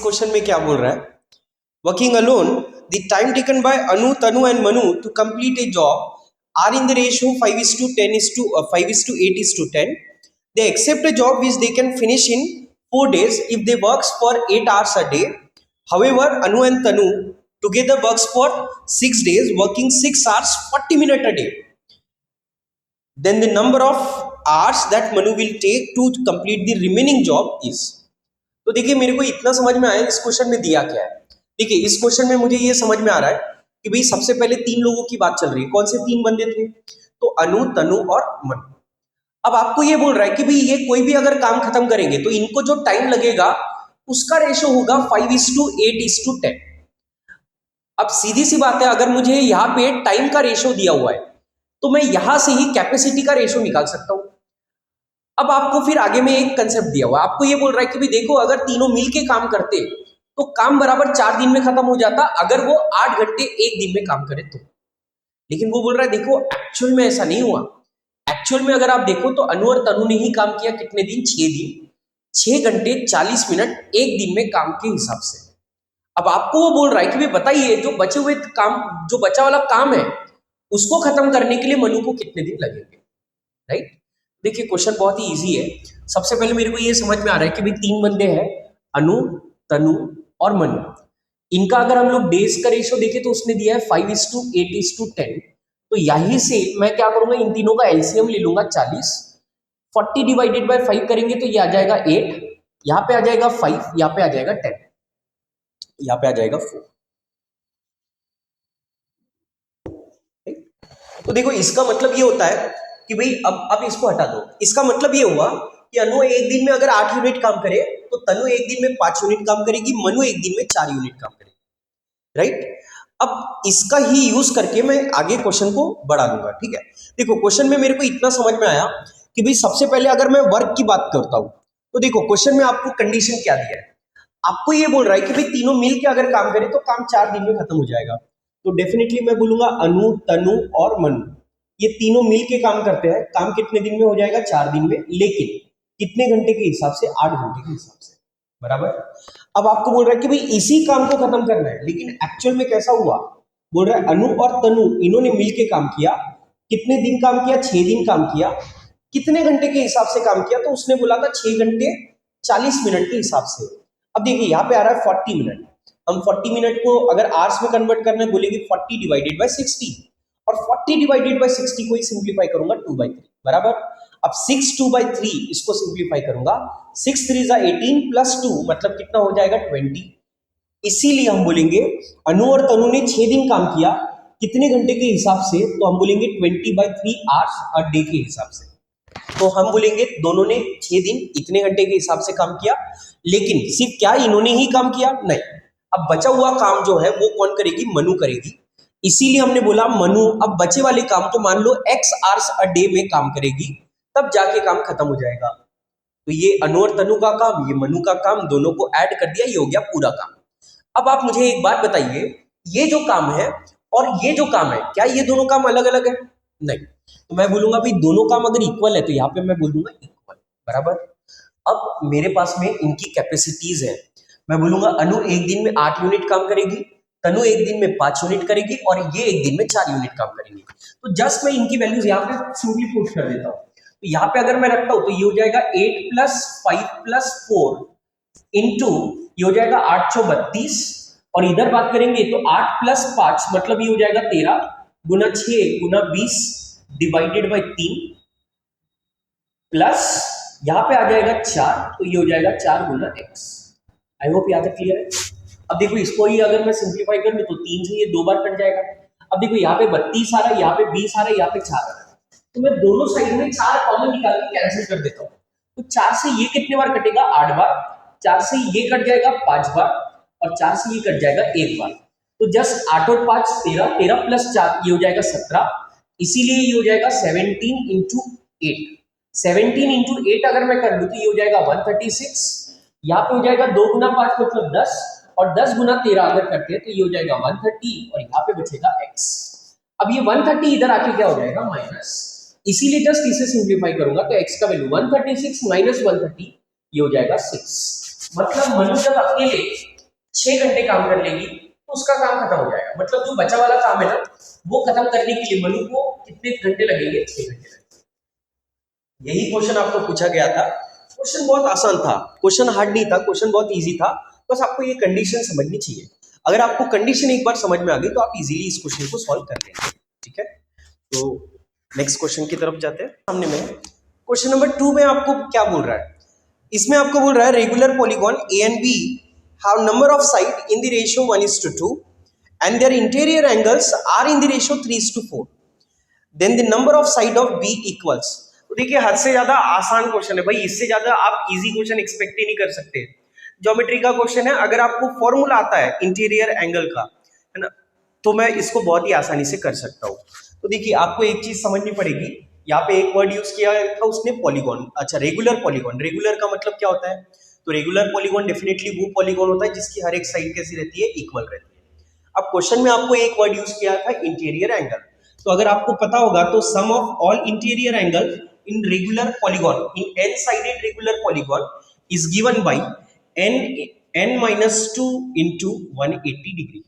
Question में क्या बोल रहा है, working alone the time taken by Anu, Tanu and Manu to complete a job are in the ratio 5:10:8:10. They accept a job which they can finish in 4 days if they works for 8 hours a day. However, Anu and Tanu together works for 6 days, working 6 hours 40 minutes a day. Then the number of hours that Manu will take to complete the remaining job is. तो देखिए मेरे को इतना समझ में आया इस question में दिया क्या है। देखिए इस क्वेश्चन में मुझे ये समझ में आ रहा है कि भाई सबसे पहले 3 लोगों की बात चल रही है। कौन से 3 बंदे थे? तो अनु, तनु और मनु। अब आपको ये बोल रहा है कि भाई ये कोई भी अगर काम खत्म करेंगे तो इनको जो टाइम लगेगा उसका रेशो होगा 5:8:10. अब सीधी सी बात है, अगर मुझे यहाँ पे टाइम का रेशो दिया हुआ है तो मैं यहां से ही कैपेसिटी का रेशो निकाल सकता हूं। अब आपको फिर आगे में एक कंसेप्ट दिया हुआ, आपको ये बोल रहा है कि भाई देखो अगर तीनों मिलके काम करते तो काम बराबर 4 दिन में खत्म हो जाता अगर वो 8 घंटे एक दिन में काम करे तो। लेकिन वो बोल रहा है देखो एक्चुअल में ऐसा नहीं हुआ। एक्चुअल में अगर आप देखो तो अनु और तनु ने ही काम किया कितने दिन? 6 दिन, 6 घंटे 40 मिनट एक दिन में काम के हिसाब से। अब आपको वो बोल रहा है कि भाई बताइए जो बचे हुए काम, जो बचा वाला काम है उसको खत्म करने के लिए मनु को कितने दिन लगेंगे, राइट? देखिए क्वेश्चन बहुत ही इजी है। सबसे पहले मेरे को ये समझ में आ रहा है कि भाई 3 बंदे हैं, अनु, तनु और मनु। इनका अगर हम लोग डेज का रेशियो देखें तो उसने दिया है 5:8:10. तो यहीं से मैं क्या करूंगा, इन तीनों का एलसीएम ले लूंगा 40, 40 डिवाइडेड बाय 5 करेंगे तो ये आ जाएगा 8, यहाँ पे आ जाएगा 5, यहाँ पे आ जाएगा 10, यहाँ पे आ जाएगा 4। तो देखो इसका मतलब ये होता है कि भाई अब इसको हटा दो। इसका मतलब ये हुआ कि अनु एक दिन में अगर 8 यूनिट काम करे तो तनु एक दिन में 5 यूनिट काम करेगी, मनु एक दिन में 4 यूनिट काम करेगी, राइट? अब इसका ही यूज करके मैं आगे क्वेश्चन को बढ़ा दूंगा, ठीक है? देखो क्वेश्चन में मेरे को इतना समझ में आया कि भाई सबसे पहले अगर मैं वर्क की बात करता हूं तो देखो क्वेश्चन में आपको कंडीशन क्या दिया है, आपको ये बोल रहा है कि भाई तीनों मिल के अगर काम करें तो काम 4 दिन में खत्म हो जाएगा। तो डेफिनेटली मैं बोलूंगा अनु, तनु और मनु ये तीनों मिल के काम करते हैं, काम कितने दिन में हो जाएगा? 4 दिन में, लेकिन कितने घंटे के हिसाब से? 8 घंटे के हिसाब से, बराबर। अब आपको बोल रहा है कि भाई इसी काम को खत्म करना है, लेकिन एक्चुअल में कैसा हुआ? बोल रहा है अनु और तनु इन्होंने मिलके काम किया, कितने दिन काम किया? 6 दिन काम किया। कितने घंटे के हिसाब से काम किया? तो उसने बोला था 6 घंटे 40 मिनट के हिसाब से। अब देखिए यहाँ पे आ रहा है 40 मिनट, हम 40 मिनट को अगर आवर्स में कन्वर्ट करना है बोलेंगे 40 डिवाइडेड बाय 60, और 40 डिवाइडेड बाय 60 को ही सिंप्लीफाई करूंगा 2/3, बराबर। अब 6 2/3 इसको सिंप्लीफाई करूंगा, 6 3 = 18 प्लस 2 मतलब कितना हो जाएगा? 20। इसीलिए हम बोलेंगे अनु और तनु ने 6 दिन काम किया, कितने घंटे के हिसाब से? तो हम बोलेंगे 20/3 आवर्स अ डे के हिसाब से। तो हम बोलेंगे दोनों ने 6 दिन इतने घंटे के हिसाब से काम किया, लेकिन सिर्फ क्या इन्होंने ही काम किया? नहीं, अब बचा हुआ काम जो है वो कौन करेगी? मनु करेगी। इसीलिए हमने बोला मनु अब बचे वाले काम तो मान लो x आवर्स अ डे में काम करेगी, तब जाके काम खत्म हो जाएगा। तो ये अनु और तनु का काम, ये मनु का काम, दोनों को ऐड कर दिया, ये हो गया पूरा काम। अब आप मुझे एक बात बताइए, ये जो काम है और ये जो काम है, क्या ये दोनों काम अलग अलग है? नहीं। तो मैं बोलूंगा भाई दोनों काम अगर इक्वल है तो यहाँ पे मैं बोल दूंगा इक्वल, बराबर। अब मेरे पास में इनकी कैपेसिटीज है, मैं बोलूंगा अनु एक दिन में 8 यूनिट काम करेगी, तनु एक दिन में 5 यूनिट करेगी और ये एक दिन में 4 यूनिट काम करेंगे। तो जस्ट मैं इनकी वैल्यूज यहाँ पे सिंपली पुट कर देता हूँ। तो यहाँ पे अगर मैं रखता हूँ तो ये हो जाएगा 8 + 5 + 4 इंटू ये हो जाएगा 8 × 32, और इधर बात करेंगे तो 8 + 5 मतलब ये हो जाएगा 13 गुना 6 गुना 20 डिवाइडेड बाई 3 प्लस यहाँ पे आ जाएगा 4, तो ये हो जाएगा 4 गुना x। आई होप यहाँ तक क्लियर है। अब देखो इसको ही अगर मैं सिंप्लीफाई कर लूं तो 3 से ये 2 बार कट जाएगा। अब देखो यहाँ पे 32 आ रहा है, यहाँ पे 20 आ रहा है, यहाँ पे 4 आ रहा है, तो मैं दोनों साइड में 4 कॉमन निकाल के कैंसिल कर देता हूँ। तो 4 से ये कितने बार कटेगा? 8 बार। 4 से ये कट जाएगा 5 बार, और 4 से ये कट जाएगा 1 बार। तो जस्ट 8 और 5 13, 13 + 4 ये हो जाएगा 17, इसीलिए ये हो जाएगा 17 × 8। 17 × 8 अगर मैं कर लूं तो ये हो जाएगा 136, यहाँ पे हो जाएगा 2 गुना 5 मतलब 10, और 10 गुना 13 अगर करते हैं तो ये हो जाएगा 130, और यहाँ पे बचेगा x। अब ये 130 इधर आके क्या हो जाएगा? माइनस, इसीलिए जस्ट इसे सिंप्लीफाई करूंगा तो x का वैल्यू 136 - 130 ये हो जाएगा 6। मतलब मनु जब अकेले 6 घंटे काम कर लेगी तो उसका काम खत्म हो जाएगा। मतलब जो बचा वाला काम है ना, वो खत्म करने के लिए मनु को कितने घंटे लगेंगे? 6 घंटे लगेंगे। यही क्वेश्चन आपको पूछा गया था। क्वेश्चन बहुत आसान था, क्वेश्चन हार्ड नहीं था, क्वेश्चन बहुत इजी था। बस आपको ये कंडीशन समझनी चाहिए। अगर आपको कंडीशन एक बार समझ में आ गई तो आप इजीली इस क्वेश्चन को सॉल्व कर लेंगे। ठीक है, तो नेक्स्ट क्वेश्चन की तरफ जाते हैं। सामने में क्वेश्चन नंबर 2 में आपको क्या बोल रहा है? इसमें आपको बोल रहा है regular polygon A and B have number of side in the ratio 1:2 and their interior angles are in the ratio 3:4, then the number of side of B equals। तो देखिए हद से ज्यादा आसान क्वेश्चन है भाई, इससे ज्यादा आप इजी क्वेश्चन एक्सपेक्ट ही नहीं कर सकते। ज्योमेट्री का क्वेश्चन है, अगर आपको फॉर्मूला आता है इंटीरियर एंगल का, है ना, तो मैं इसको बहुत ही आसानी से कर सकता हूँ। तो देखिए आपको एक चीज समझनी पड़ेगी, यहाँ पे एक वर्ड यूज किया था उसने, पॉलीगॉन। अच्छा, रेगुलर पॉलीगॉन, रेगुलर का मतलब क्या होता है? तो रेगुलर पॉलीगॉन डेफिनेटली वो पॉलीगॉन होता है जिसकी हर एक साइड कैसी रहती है? इक्वल रहती है। अब क्वेश्चन में आपको एक वर्ड यूज किया था इंटीरियर एंगल, तो अगर आपको पता होगा तो sum of all interior angle in regular polygon, in n sided regular polygon is given by n-2 into 180 degree.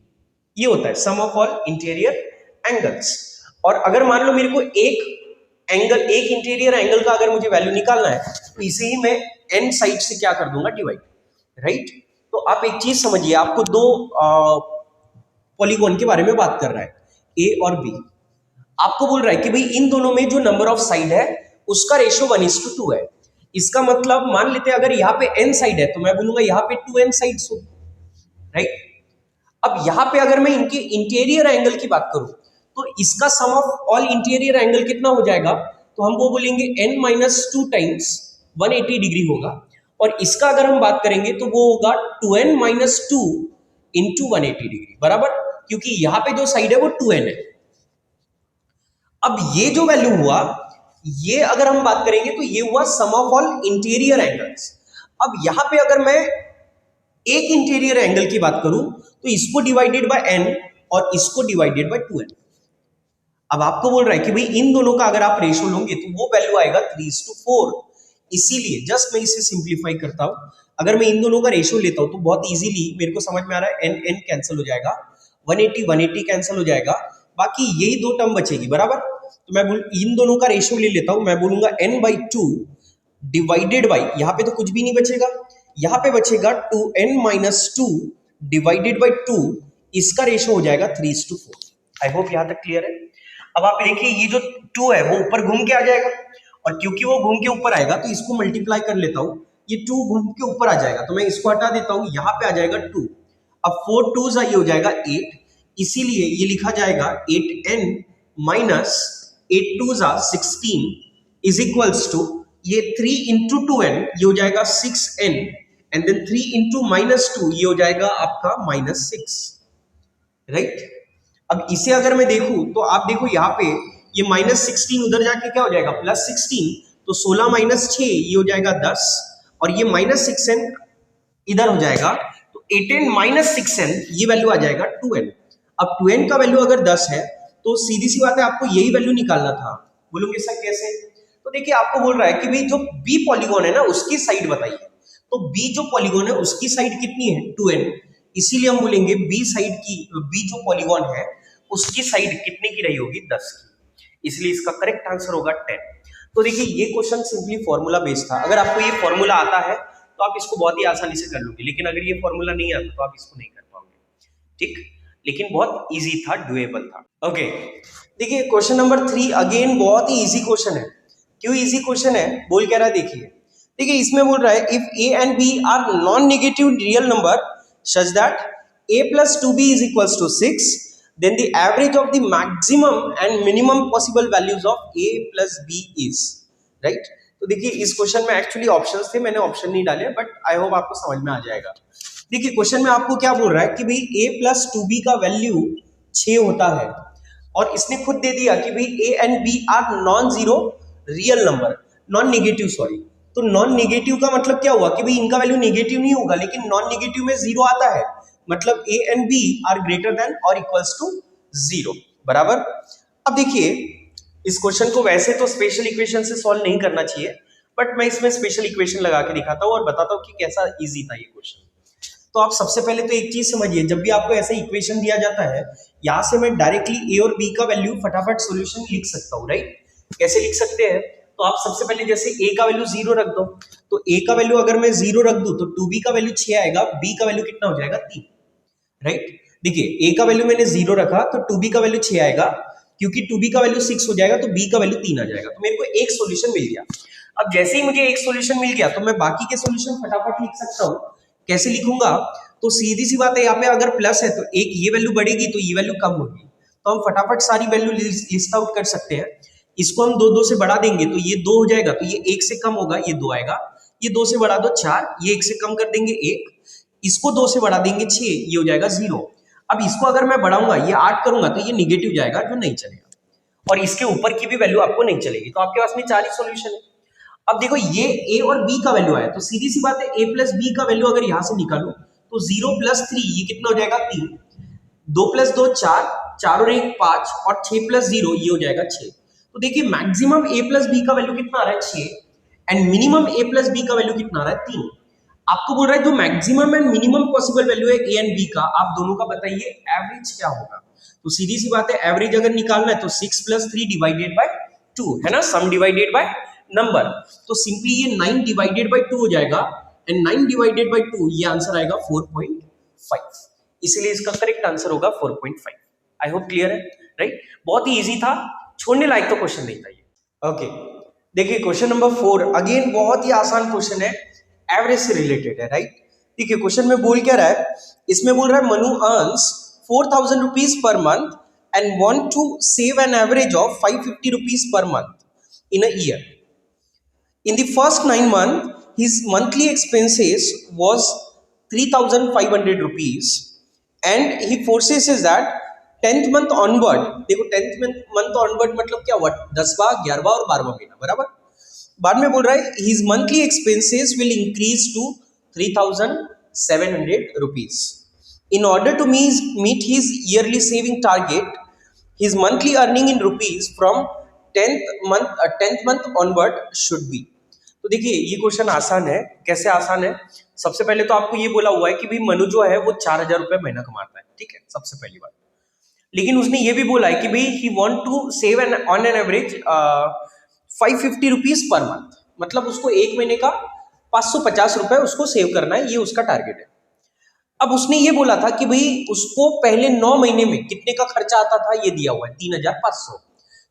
ये होता है sum of all interior angles. और अगर मान लो मेरे को एक एंगल, एक इंटीरियर एंगल का अगर मुझे वैल्यू निकालना है तो इसे ही मैं n साइड से क्या कर दूंगा? Divide, right. तो आप एक चीज समझिए, आपको दो पॉलीगॉन के बारे में बात कर रहा है, ए और बी। आपको बोल रहा है कि भाई इन दोनों में जो नंबर ऑफ साइड है उसका रेशियो 1:2 है। इसका मतलब मान लेते हैं अगर यहाँ पे n साइड है तो मैं बोलूंगा यहाँ पे 2n साइड्स हो, राइट। अब यहाँ पे अगर मैं इनके इंटीरियर एंगल की बात करूं तो इसका सम ऑफ ऑल इंटीरियर एंगल कितना हो जाएगा? तो हम वो बोलेंगे n-2 टाइम्स 180 डिग्री होगा। और इसका अगर हम बात करेंगे तो वो होगा 2n-2 इंटू 180 डिग्री, बराबर, क्योंकि यहाँ पे जो साइड है वो 2n है। अब ये जो वैल्यू हुआ, ये अगर हम बात करेंगे तो ये हुआ सम ऑफ ऑल इंटीरियर एंगल्स। अब यहां पे अगर मैं एक इंटीरियर एंगल की बात करूं तो इसको डिवाइडेड बाय n और इसको डिवाइडेड बाय 2n। अब आपको बोल रहा है कि भाई इन दोनों का अगर आप रेशियो लोगे तो वो वैल्यू आएगा 3:4। इसीलिए जस्ट मैं इसे सिंप्लीफाई करता हूं। अगर मैं इन दोनों का रेशियो लेता हूं तो बहुत इजीली मेरे को समझ में आ रहा है, n n कैंसिल हो जाएगा, 180 कैंसिल हो जाएगा, बाकी यही दो टर्म बचेगी, बराबर। तो मैं इन दोनों का रेशियो ले लेता हूं, मैं बोलूंगा n/2 डिवाइडेड बाई, यहां पे तो कुछ भी नहीं बचेगा, यहां पे बचेगा 2n-2 डिवाइडेड बाई 2, इसका रेशियो हो जाएगा 3:4। आई होप यहां तक क्लियर है। अब आप देखिए ये जो 2 है वो ऊपर घूम के आ जाएगा, और क्योंकि वो घूम के ऊपर आएगा तो इसको मल्टीप्लाई कर लेता हूं, ये 2 घूम के ऊपर आ जाएगा तो मैं इसको हटा देता हूं, यहां पे आ जाएगा 2। अब 4 2s ये हो जाएगा 8, इसीलिए ये लिखा जाएगा 8n minus 8 2s 16 is equals to, ये 3 इंटू 2n ये हो जाएगा 6n, एंड देन 3 इंटू -2 ये हो जाएगा आपका -6, राइट। अब इसे अगर मैं देखूं तो आप देखो यहाँ पे ये -16 उधर जाके क्या हो जाएगा? +16, तो 16 - 6 ये हो जाएगा 10, और ये -6n इधर हो जाएगा, तो 8n - 6n ये वैल्यू आ जाएगा 2n। अब 2n का वैल्यू अगर 10 है तो सीधी सी बात है आपको यही वैल्यू निकालना था। बोलोगे सर कैसे? तो देखिए आपको बोल रहा है कि भाई जो बी पॉलीगॉन है ना उसकी साइड बताइए, तो बी जो पॉलीगॉन है उसकी साइड कितनी है? 2n। इसीलिए हम बोलेंगे बी साइड की, बी जो पॉलीगॉन है उसकी साइड कितने की रही होगी? 10 की। इसलिए इसका करेक्ट आंसर होगा 10। तो देखिए ये क्वेश्चन सिंपली फॉर्मूला बेस्ड था। अगर आपको ये फॉर्मूला आता है तो आप इसको बहुत ही आसानी से कर लोगे, लेकिन अगर ये फॉर्मूला नहीं आता तो आप इसको नहीं कर पाओगे, ठीक। लेकिन बहुत इजी था, डुएबल था। ओके, देखिए क्वेश्चन नंबर 3 अगेन बहुत ही इजी क्वेश्चन है। क्यों इजी क्वेश्चन है बोल कह रहा है? देखिए इसमें बोल रहा है if a and b are non negative real number such that a plus 2b is equals to 6, then the average of the maximum and minimum possible values of a plus b is, right। तो देखिए इस question में actually options थे, मैंने option नहीं डाले, but I hope आपको समझ में आ जाएगा। देखिए क्वेश्चन में आपको क्या बोल रहा है कि भाई a plus 2b का वैल्यू 6 होता है, और इसने खुद दे दिया कि भाई a and b are non zero real number, non negative, sorry. तो नॉन नेगेटिव का मतलब क्या हुआ कि भाई इनका वैल्यू नेगेटिव नहीं होगा, लेकिन नॉन नेगेटिव में 0 आता है, मतलब a and b are greater than और इक्वल्स टू 0, बराबर। अब देखिए इस क्वेश्चन को वैसे तो स्पेशल इक्वेशन से सॉल्व नहीं करना चाहिए, बट मैं इसमें स्पेशल इक्वेशन लगा के दिखाता हूं और बताता हूं कि कैसा इजी था ये क्वेश्चन। तो आप सबसे पहले तो एक चीज समझिए, जब भी आपको ऐसा इक्वेशन दिया जाता है, यहां से मैं डायरेक्टली ए और बी का वैल्यू फटाफट सॉल्यूशन लिख सकता हूं, राइट? कैसे लिख सकते हैं? तो आप सबसे पहले जैसे ए का वैल्यू 0 रख दो, तो ए का वैल्यू अगर मैं 0 रख दूं तो 2b का वैल्यू 6 आएगा, बी का वैल्यू कितना हो जाएगा 3, राइट? देखिए ए का वैल्यू मैंने 0 रखा तो 2b का वैल्यू 6 आएगा, क्योंकि 2b का वैल्यू 6 हो जाएगा तो b का वैल्यू 3 आ जाएगा, तो मेरे को एक सॉल्यूशन मिल गया। अब जैसे ही मुझे एक सॉल्यूशन मिल गया तो मैं बाकी के सॉल्यूशन फटाफट लिख सकता हूं। कैसे लिखूंगा? तो सीधी सी बात है, यहाँ पे अगर प्लस है तो एक ये वैल्यू बढ़ेगी तो ये वैल्यू कम होगी, तो हम फटाफट सारी वैल्यू लिस्ट आउट कर सकते हैं। इसको हम 2 2 से बढ़ा देंगे तो ये 2 हो जाएगा, तो ये 1 से कम होगा, ये 2 आएगा। ये 2 से बढ़ा दो 4, ये 1 से कम कर देंगे 1, इसको 2 से बढ़ा देंगे 6, ये हो जाएगा 0। अब इसको अगर मैं बढ़ाऊंगा, ये 8 करूंगा तो ये निगेटिव जाएगा, जो नहीं चलेगा, और इसके ऊपर की भी वैल्यू आपको नहीं चलेगी। तो आपके पास में 4 ही सॉल्यूशन है। अब देखो ये a और b का वैल्यू आया, तो सीधी सी बात है a प्लस b का वैल्यू अगर यहां से निकालो तो 0 प्लस 3 ये कितना हो जाएगा 3, 2 प्लस 2 4, 4 और 1 5, और 6 प्लस 0 ये हो जाएगा 6। तो देखिए मैक्सिमम a प्लस b का वैल्यू कितना आ रहा है 6, and minimum a plus b का वैल्यू कितना आ रहा है 3। आपको बोल रहा है जो maximum and minimum possible value है a एंड b का, आप दोनों का बताइए एवरेज क्या होगा। तो सीधी सी बात है, एवरेज अगर निकालना है तो 6 प्लस 3 डिवाइडेड बाय 2 है ना, सम डिवाइडेड बाय नंबर। तो सिंपली ये 9 डिवाइडेड बाय 2 हो जाएगा, एंड 9 डिवाइडेड बाय 2 ये आंसर आएगा 4.5, इसलिए इसका करेक्ट आंसर होगा 4.5। आई होप क्लियर है, राइट? बहुत ही इजी था, छोड़ने लायक तो क्वेश्चन नहीं था ये। ओके, देखिए क्वेश्चन नंबर 4 अगेन बहुत ही आसान क्वेश्चन है, एवरेज से रिलेटेड है, राइट? देखिए क्वेश्चन में बोल क्या रहा है, इसमें बोल रहा है Manu earns 4,000 rupees per month and want to save an average of 550 rupees per month in a year. In the first 9 months, his monthly expenses was 3,500 rupees, and he foresays that 10th month onward, देखो 10th month onward मतलब क्या हुआ, 10वां 11वां और 12वां महीना, बराबर? बाद में बोल रहा है his monthly expenses will increase to 3,700 rupees. In order to meet his yearly saving target, his monthly earning in rupees from 10th month onward should be। तो देखिए ये क्वेश्चन आसान है। कैसे आसान है? सबसे पहले तो आपको ये बोला हुआ है कि भाई मनु जो है वो 4,000 रुपए महीना कमाता है, ठीक है, सबसे पहली बात। लेकिन उसने ये भी बोला है कि भाई he want to save on an average 550 rupees per month, मतलब उसको एक महीने का 550 रुपए उसको सेव करना है, ये उसका टारगेट है। अब उसने ये बोला था कि भाई उसको पहले 9 महीने में कितने का खर्चा आता था, ये दिया हुआ है 3,500।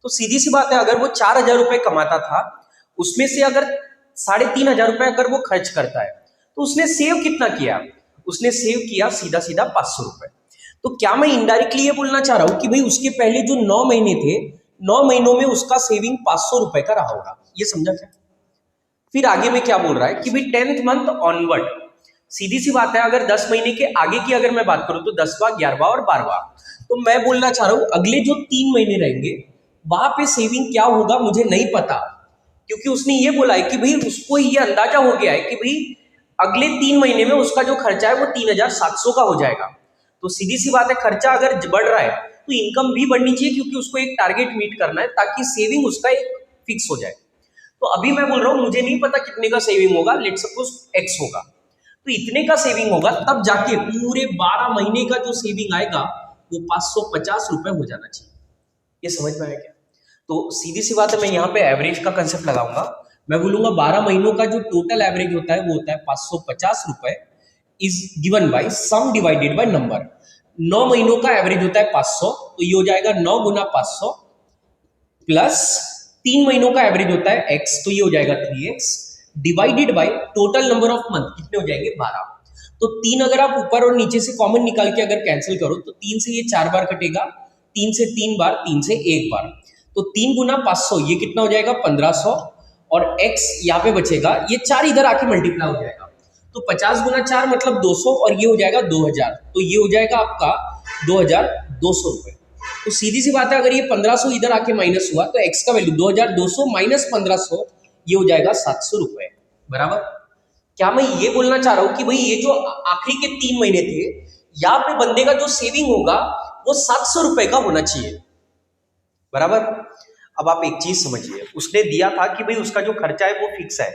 तो सीधी सी बात है, अगर वो 4,000 रुपए कमाता था, उसमें से अगर 3,500 रुपए अगर वो खर्च करता है, तो उसने सेव कितना किया? उसने सेव किया सीधा सीधा 500 रुपए। तो क्या मैं इनडायरेक्टली ये बोलना चाह रहा हूं कि भाई उसके पहले जो 9 महीने थे, 9 महीनों में उसका सेविंग 500 रुपए का रहा होगा, ये समझा क्या? फिर आगे में क्या बोल रहा है कि भाई 10th मंथ ऑनवर्ड, सीधी सी बात है, अगर 10 महीने के आगे की अगर मैं बात करूं तो 10वां 11वां और 12वां, तो मैं बोलना चाह रहा हूं अगले जो 3 महीने रहेंगे वहां पे सेविंग क्या होगा मुझे नहीं पता, क्योंकि उसने ये बोला है कि भाई उसको ये अंदाजा हो गया है कि भाई अगले 3 महीने में उसका जो खर्चा है वो 3,700 का हो जाएगा। तो सीधी सी बात है, खर्चा अगर बढ़ रहा है तो इनकम भी बढ़नी चाहिए, क्योंकि उसको एक टारगेट मीट करना है ताकि सेविंग उसका एक फिक्स हो जाए। तो अभी मैं बोल रहा हूँ मुझे नहीं पता कितने का सेविंग होगा, लेट सपोज x होगा, तो इतने का सेविंग होगा, तब जाके पूरे 12 महीने का जो सेविंग आएगा वो 550 रुपए हो जाना चाहिए। ये समझ में आया क्या? तो सीधी सी बात है, मैं यहाँ पे एवरेज का कंसेप्ट लगाऊंगा। मैं बोलूंगा 12 महीनों का जो टोटल एवरेज होता है वो होता है 550 रुपए, is given bye some divided by number. 9 महीनों का एवरेज होता है 500, तो ये हो जाएगा 9 गुना 500, प्लस 3 महीनों का एवरेज होता है x, तो ये हो जाएगा 3x, divided by total number of month, कितने हो जाएंगे 12। तो 3 अगर आप ऊपर और नीचे से कॉमन निकाल के अगर कैंसिल करो तो 3 से ये 4 बार कटेगा, 3 से 3 बार, 3 से 1 बार, तो 3 गुना 500 ये कितना हो जाएगा 1500, और x यहाँ पे बचेगा, ये 4 इधर आके मल्टीप्लाई हो जाएगा, तो 50 गुना 4 मतलब 200, और ये हो जाएगा 2000, तो ये हो जाएगा आपका 2200 रुपए। तो सीधी सी बात है, अगर ये 1500 इधर आके माइनस हुआ तो x का वैल्यू 2200 माइनस 1500 ये हो जाएगा 700 रुपए, बराबर। क्या मैं ये बोलना चाह रहा हूं कि भाई ये जो आखिरी के 3 महीने थे, यहाँ पे बंदे का जो सेविंग होगा वो 700 रुपए का होना चाहिए, बराबर। अब आप एक चीज समझिए, उसने दिया था कि भाई उसका जो खर्चा है वो फिक्स है,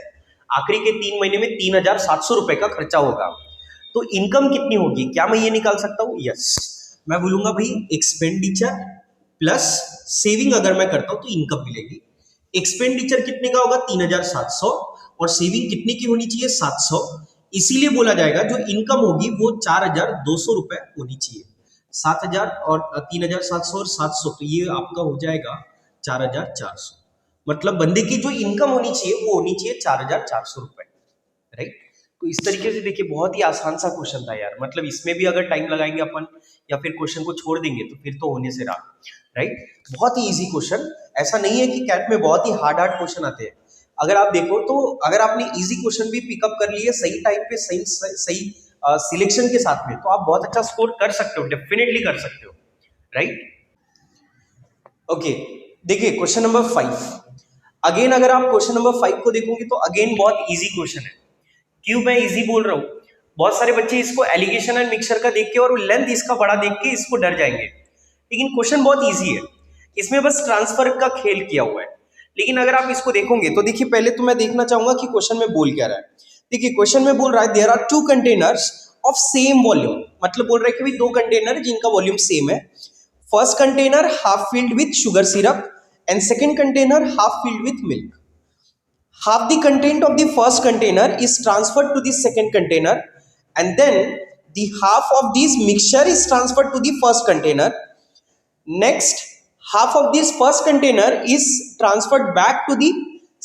आखिरी के 3 महीने में 3,700 रुपए का खर्चा होगा। तो इनकम कितनी होगी, क्या मैं ये निकाल सकता हूँ? यस, मैं बोलूंगा भाई एक्सपेंडिचर प्लस सेविंग अगर मैं करता हूं तो इनकम मिलेगी। एक्सपेंडिचर कितने का होगा? 3700, और सेविंग कितने की होनी चाहिए? 700। इसीलिए बोला जाएगा जो इनकम होगी वो 4200 रुपए होनी चाहिए। 7000 और 3700 और 700, तो ये आपका हो जाएगा 4400। मतलब बंदे की जो इनकम होनी चाहिए वो होनी चाहिए 4400 रुपए, राइट। तो इस तरीके से देखिए बहुत ही आसान सा क्वेश्चन था यार, मतलब इसमें भी अगर टाइम लगाएंगे अपन या फिर क्वेश्चन को छोड़ देंगे तो फिर तो होने से रहा, राइट। बहुत ही इजी क्वेश्चन, ऐसा नहीं है कि कैट में बहुत ही हार्ड हार्ड क्वेश्चन आते हैं। अगर आप देखो तो अगर आपने इजी क्वेश्चन भी पिकअप कर लिए सही टाइम पे, सही सही सिलेक्शन के साथ में, तो आप बहुत अच्छा स्कोर कर सकते हो, डेफिनेटली कर सकते हो, राइट। ओके, देखिए क्वेश्चन नंबर 5। अगेन अगर आप क्वेश्चन नंबर 5 को देखोगे तो अगेन बहुत इजी क्वेश्चन है। क्यों मैं इजी बोल रहा हूं? बहुत सारे बच्चे इसको एलिगेशन एंड मिक्सचर का देख के और लेंथ इसका बड़ा देख के इसको डर जाएंगे, लेकिन क्वेश्चन बहुत इजी है। इसमें बस ट्रांसफर का खेल किया हुआ है। लेकिन अगर आप इसको देखोगे तो देखिए पहले तो मैं देखना चाहूंगा कि क्वेश्चन में बोल क्या रहा है। देखिए क्वेश्चन में बोल रहा है there are 2 containers of same volume, मतलब बोल रहा है कि भाई 2 कंटेनर जिनका वॉल्यूम सेम है। First container half filled with sugar syrup and second container half filled with milk. Half the content of the first container is transferred to the second container, and then the half of this mixture is transferred to the first container. Next, half of this first container is transferred back to the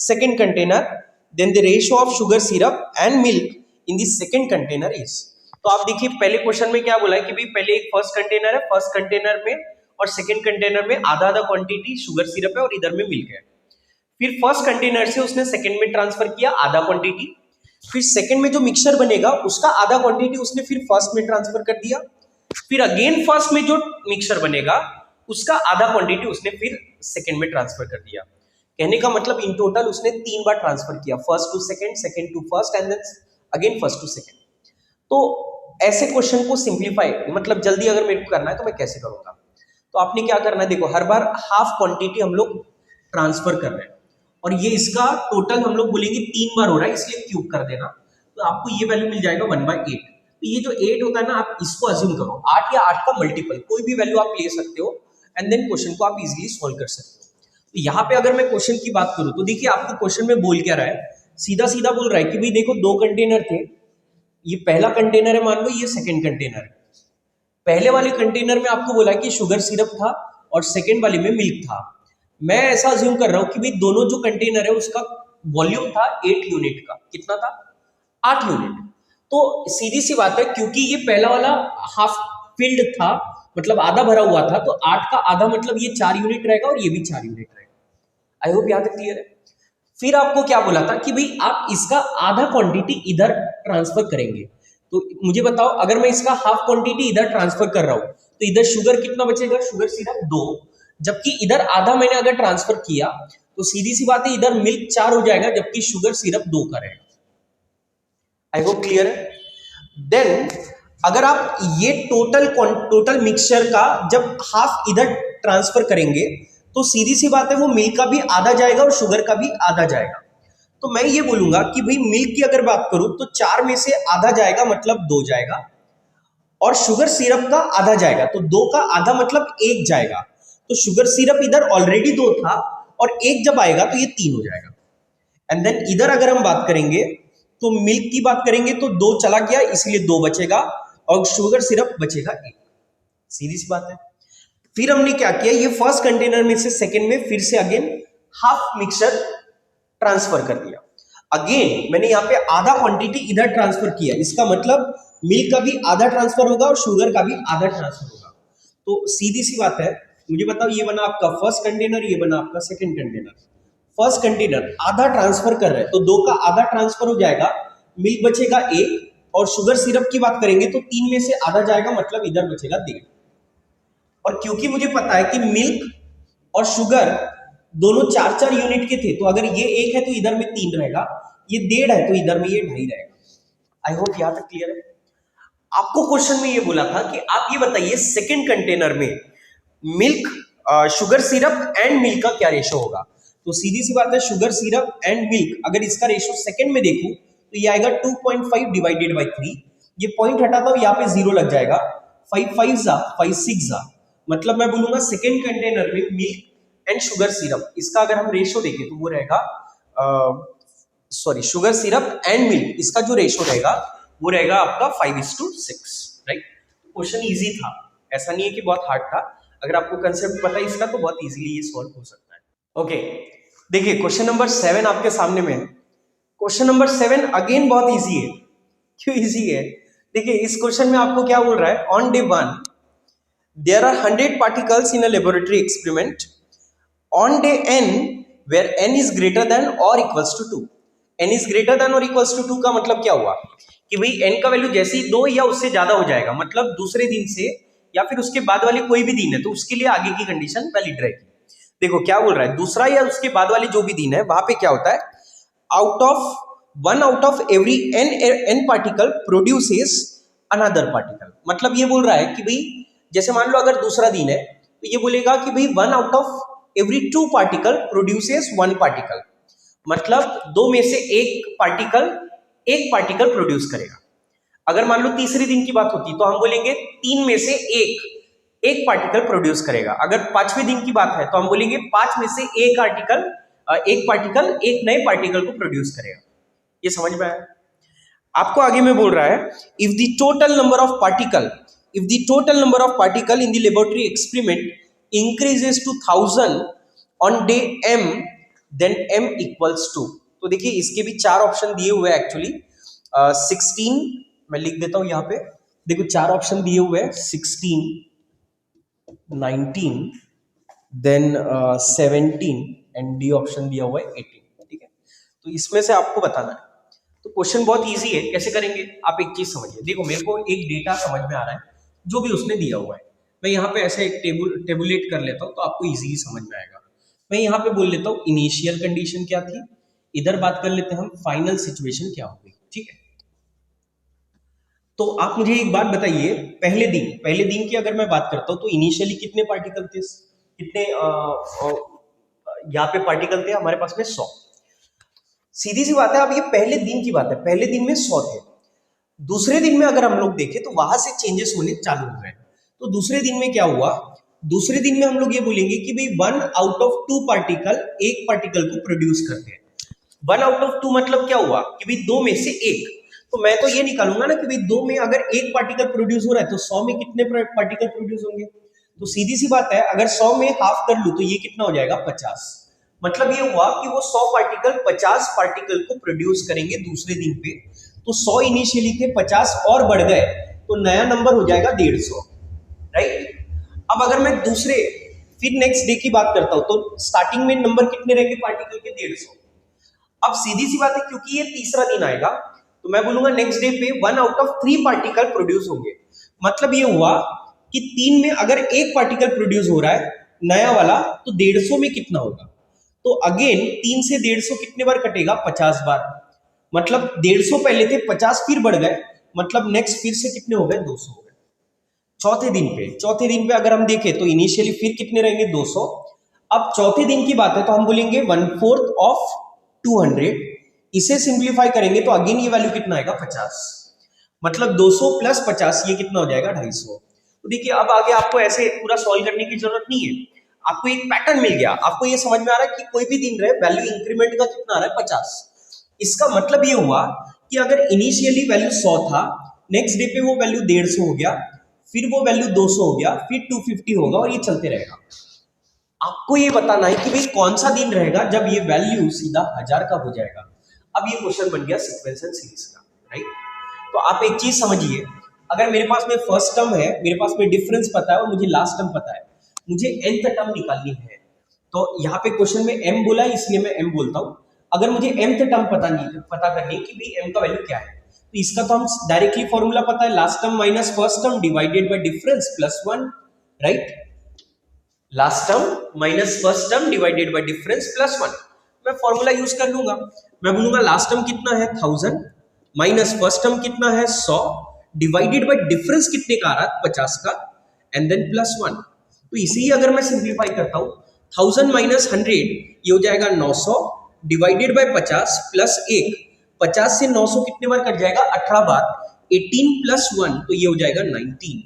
second container. Then the ratio of sugar syrup and milk in the second container is. तो आप देखिए पहले question में क्या बोला है कि भाई पहले एक फर्स्ट कंटेनर है, फर्स्ट कंटेनर में और सेकेंड कंटेनर में आधा आधा क्वांटिटी शुगर सिरप है और इधर में मिल्क है। फिर फर्स्ट कंटेनर से उसने सेकंड में ट्रांसफर किया आधा क्वांटिटी, फिर सेकंड में जो मिक्सचर बनेगा उसका आधा क्वांटिटी उसने फिर फर्स्ट में ट्रांसफर कर दिया, फिर अगेन फर्स्ट में जो मिक्सचर बनेगा उसका आधा क्वांटिटी उसने फिर सेकंड में ट्रांसफर कर दिया। कहने का मतलब इन टोटल उसने 3 बार ट्रांसफर किया, first to second, second to first and then again first to second. तो ऐसे क्वेश्चन को सिंप्लीफाई मतलब जल्दी अगर मेरे को करना है तो मैं कैसे करूंगा? तो आपने क्या करना है, देखो हर बार हाफ क्वांटिटी हम लोग ट्रांसफर कर रहे हैं और ये इसका टोटल हम लोग बोलेंगे 3 बार हो रहा है इसलिए क्यूब कर देना, तो आपको ये वैल्यू मिल जाएगा 1/8। तो ये जो 8 होता है ना आप इसको अज्यूम करो 8 या 8 का मल्टीपल कोई भी वैल्यू आप ले सकते हो एंड देन क्वेश्चन को आप इजीली सॉल्व कर सकते हो। तो यहाँ पे अगर मैं क्वेश्चन की बात करूँ तो देखिए आपको क्वेश्चन में बोल क्या रहा है, सीधा सीधा बोल रहा है कि भाई देखो 2 कंटेनर थे, ये पहला कंटेनर है मान लो, ये सेकेंड कंटेनर है। पहले वाले कंटेनर में आपको बोला कि शुगर सिरप था और सेकेंड वाले में मिल्क था। मैं ऐसा अज्यूम कर रहा हूं कि भाई दोनों जो कंटेनर है उसका वॉल्यूम था 8 यूनिट का, कितना था? 8 यूनिट। तो सीधी सी बात है क्योंकि ये पहला वाला हाफ फिल्ड था मतलब आधा भरा हुआ था, तो 8 का आधा मतलब ये 4 यूनिट रहेगा और ये भी 4 यूनिट रहेगा। आई होप यहाँ तक क्लियर है। फिर आपको क्या बोला था कि भाई आप इसका आधा क्वांटिटी इधर ट्रांसफर करेंगे। तो मुझे बताओ अगर मैं इसका हाफ क्वांटिटी इधर ट्रांसफर कर रहा हूं तो इधर शुगर कितना बचेगा? शुगर सिर्फ 2, जबकि इधर आधा मैंने अगर ट्रांसफर किया तो सीधी सी बात है इधर मिल्क 4 हो जाएगा जबकि शुगर सिर्फ 2 का रहेगा। आई होप क्लियर है। देन अगर आप ये टोटल मिक्सचर का जब हाफ इधर ट्रांसफर करेंगे तो सीधी सी बात है वो मिल्क का भी आधा जाएगा और शुगर का भी आधा जाएगा। तो मैं ये बोलूंगा कि भाई मिल्क की अगर बात करूं तो 4 में से आधा जाएगा मतलब 2 जाएगा और शुगर सिरप का आधा जाएगा तो 2 का आधा मतलब 1 जाएगा। तो शुगर सिरप इधर ऑलरेडी 2 था और 1 जब आएगा तो ये 3 हो जाएगा। एंड देन इधर अगर हम बात करेंगे तो मिल्क की बात करेंगे तो 2 चला गया इसलिए 2 बचेगा और शुगर सिरप बचेगा 1। सीधी सी बात है। फिर हमने क्या किया, ये फर्स्ट कंटेनर में से सेकंड में फिर से अगेन हाफ मिक्सचर ट्रांसफर कर दिया। अगेन मैंने यहाँ पे आधा क्वांटिटी इधर ट्रांसफर किया, इसका मतलब मिल्क का भी आधा ट्रांसफर होगा और शुगर का भी आधा ट्रांसफर होगा। तो सीधी सी बात है, मुझे बताओ ये बना आपका फर्स्ट कंटेनर, ये बना आपका सेकंड कंटेनर। फर्स्ट कंटेनर आधा ट्रांसफर कर रहे हैं तो 2 का आधा ट्रांसफर हो जाएगा, मिल्क बचेगा 1 और शुगर सिरप की बात करेंगे तो 3 में से आधा जाएगा मतलब इधर बचेगा 1.5। और क्योंकि मुझे पता है कि मिल्क और शुगर दोनों 4-4 यूनिट के थे तो अगर ये 1 है तो इधर में 3 रहेगा, ये 1.5 है तो इधर में ये 2.5 रहेगा। आई होप यहां तक क्लियर है। आपको क्वेश्चन में ये बोला था कि आप ये बताइए सेकंड कंटेनर में milk sugar syrup and milk का क्या रेशो होगा। तो सीधी सी बात है शुगर सिरप एंड मिल्क अगर इसका रेशो सेकंड में देखूं तो ये आएगा 2.5 डिवाइडेड बाई 3 ये पॉइंट हटाता हूं, यहाँ पे 0 लग जाएगा, 5 5 जा 5 6 जा, मतलब मैं बोलूंगा सेकेंड कंटेनर में मिल्क एंड शुगर सिरप, इसका अगर हम रेशो देखें तो वो रहेगा, sorry, sugar syrup and milk, इसका जो रेशो रहेगा वो रहेगा आपका 5:6, राइट। क्वेश्चन इजी था, ऐसा नहीं है कि बहुत हार्ड था, अगर आपको कंसेप्ट पता है इसका तो बहुत इजीली ये सॉल्व हो सकता है। ओके, देखिए क्वेश्चन नंबर 7 आपके सामने में है। क्वेश्चन नंबर 7 अगेन बहुत इजी है। क्यों इजी है? देखिए इस क्वेश्चन में आपको क्या बोल रहा है, on day 1 there are 100 particles in a laboratory experiment on day n where n is greater than or equals to 2। n is greater than or equals to 2 का मतलब क्या हुआ कि भाई n का वैल्यू जैसे ही 2 या उससे ज्यादा हो जाएगा, मतलब दूसरे दिन से या फिर उसके बाद वाले कोई भी दिन है तो उसके लिए आगे की कंडीशन वैलिड रहेगी। देखो क्या बोल रहा है, दूसरा या उसके बाद वाले जो भी दिन है वहां पे क्या होता है, one out of every n particle produces another particle. मतलब ये बोल रहा है कि भाई जैसे मान लो अगर दूसरा दिन है तो ये बोलेगा कि भाई 1 out of every 2 particle produces 1 particle, मतलब 2 में से एक पार्टिकल प्रोड्यूस करेगा। अगर मान लो तीसरे दिन की बात होती तो हम बोलेंगे 3 में से एक पार्टिकल प्रोड्यूस करेगा। अगर 5वें दिन की बात है तो हम बोलेंगे 5 में से एक पार्टिकल एक नए पार्टिकल को प्रोड्यूस करेगा। ये समझ में आया? आपको आगे में बोल रहा है if the total number of particle in the laboratory experiment increases to 1000 on day m then m equals to. तो देखिए इसके भी 4 ऑप्शन दिए हुए हैं एक्चुअली, 16 मैं लिख देता हूं यहां पे, देखो 4 ऑप्शन दिए हुए हैं, 16 19 देन 17 एंड डी ऑप्शन दिया हुआ है 18। ठीक है, तो इसमें से आपको बताना है। तो क्वेश्चन बहुत इजी है, कैसे करेंगे आप एक चीज समझिए। देखो मेरे को एक डेटा समझ में आ रहा है जो भी उसने दिया हुआ है, मैं यहाँ पे ऐसे एक टेबुलेट कर लेता हूँ तो आपको इजीली समझ में आएगा। मैं यहाँ पे बोल लेता हूँ इनिशियल कंडीशन क्या थी, इधर बात कर लेते हैं हम फाइनल सिचुएशन क्या होगी। ठीक है, तो आप मुझे एक बात बताइए, पहले दिन की अगर मैं बात करता हूँ तो इनिशियली कितने पार्टिकल थे, कितने यहाँ पे पार्टिकल थे हमारे पास में 100। सीधी सी बात है, अब ये पहले दिन की बात है, पहले दिन में 100 थे। दूसरे दिन में अगर हम लोग देखें तो वहां से चेंजेस होने चालू हो गए। तो दूसरे दिन में क्या हुआ, दूसरे दिन में हम लोग ये बोलेंगे कि भाई 1 आउट ऑफ 2 पार्टिकल एक पार्टिकल को प्रोड्यूस करते हैं। 1 आउट ऑफ 2 मतलब क्या हुआ कि भाई 2 में से एक, तो मैं तो ये निकालूंगा ना कि भाई 2 में अगर एक पार्टिकल प्रोड्यूस हो रहा है तो 100 में कितने पार्टिकल प्रोड्यूस होंगे। तो सीधी सी बात है, अगर 100 में हाफ कर लूं तो ये कितना हो जाएगा 50। मतलब ये हुआ कि वो 100 पार्टिकल 50 पार्टिकल को प्रोड्यूस करेंगे दूसरे दिन पे। तो 100 इनिशियली थे, 50 और बढ़ गए तो नया नंबर हो जाएगा 150, राइट। अब अगर मैं दूसरे फिर नेक्स्ट डे की बात करता हूं तो स्टार्टिंग में नंबर कितने रहेंगे पार्टिकल के, 150। अब सीधी सी बात है, क्योंकि ये तीसरा दिन आएगा तो मैं बोलूंगा नेक्स्ट डे पे 1 आउट ऑफ 3 पार्टिकल प्रोड्यूस होंगे। मतलब ये हुआ कि 3 में अगर एक पार्टिकल प्रोड्यूस हो रहा है नया वाला तो 150 में कितना होगा। तो अगेन 3 से 150 कितने बार कटेगा, 50 बार। मतलब 150 पहले थे, 50 फिर बढ़ गए, मतलब नेक्स्ट फिर से कितने हो गए, 200 हो गए। चौथे दिन पे अगर हम देखें तो इनिशियली फिर कितने रहेंगे, 200। अब चौथे दिन की बात है तो हम बोलेंगे 1/4 ऑफ 200। इसे सिंप्लीफाई करेंगे तो अगेन ये वैल्यू कितना आएगा, 50। मतलब 200 प्लस 50 ये कितना हो जाएगा, 250। तो देखिए अब आगे आपको ऐसे पूरा सॉल्व करने की जरूरत नहीं है, आपको एक पैटर्न मिल गया। आपको ये समझ में आ रहा है कि कोई भी दिन रहे वैल्यू इंक्रीमेंट का कितना आ रहा है, 50। इसका मतलब ये हुआ कि अगर इनिशियली वैल्यू 100 था, नेक्स्ट डे पे वो वैल्यू 150 हो गया, फिर वो वैल्यू 200 हो गया, फिर 250 होगा और ये चलते रहेगा। आपको ये बताना है कि भाई कौन सा दिन रहेगा जब ये वैल्यू सीधा 1000 का हो जाएगा। अब ये क्वेश्चन बन गया सीक्वेंस एंड सीरीज का, राइट। तो आप एक चीज समझिए, अगर मेरे पास में फर्स्ट टर्म है, मेरे पास में डिफरेंस पता है और मुझे लास्ट टर्म पता है, मुझे nth टर्म निकालनी है। तो यहाँ पे क्वेश्चन में m बोला है इसलिए मैं m बोलता हूँ। अगर मुझे mth टर्म पता करनी है कि भाई m का वैल्यू क्या है, तो इसका तो हम डायरेक्टली फॉर्मूला पता है, last term minus first term divided by difference plus 1, right. Last term minus first term divided by difference plus 1। मैं फॉर्मूला यूज कर लूंगा, मैं बोलूंगा लास्ट टर्म कितना है 1000 माइनस फर्स्ट टर्म कितना है 100 डिवाइडेड बाय डिफरेंस कितने का आ रहा है 50 का एंड देन प्लस 1। तो इसे ही अगर मैं सिंप्लीफाई करता हूं 1000 माइनस 100 ये हो जाएगा 900 डिवाइडेड बाय 50 प्लस 1। 50 से 900 कितने बार कट जाएगा, 18 बार। 18 प्लस 1 तो ये हो जाएगा 19।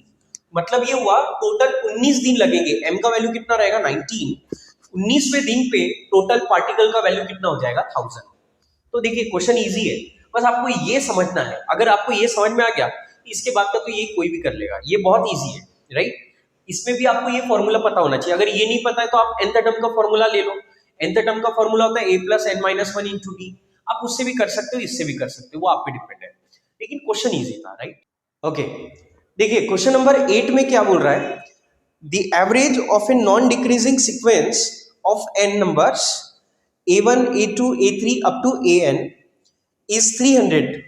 मतलब ये हुआ टोटल 19 दिन लगेंगे। m का वैल्यू कितना रहेगा 19। 19वें दिन पे टोटल पार्टिकल का वैल्यू कितना हो जाएगा 1000। तो देखिए क्वेश्चन इजी है, बस आपको ये समझना है। अगर आपको ये समझ में आ गया तो इसके बाद का तो ये कोई भी कर लेगा, ये बहुत इजी है, राइट। इसमें भी आपको ये फॉर्मूला पता होना चाहिए। अगर ये नहीं पता है तो आप nth टर्म का फॉर्मूला ले लो। nth टर्म का फॉर्मूला होता है a plus n minus 1 into D. आप उससे भी कर सकते हो, इससे भी कर सकते हो, वो आप पे डिपेंड है, लेकिन क्वेश्चन इजी था, राइट। ओके, देखिए क्वेश्चन नंबर 8 में क्या बोल रहा है, the average of a non decreasing sequence of n numbers a1 a2 a3 up to an is 300.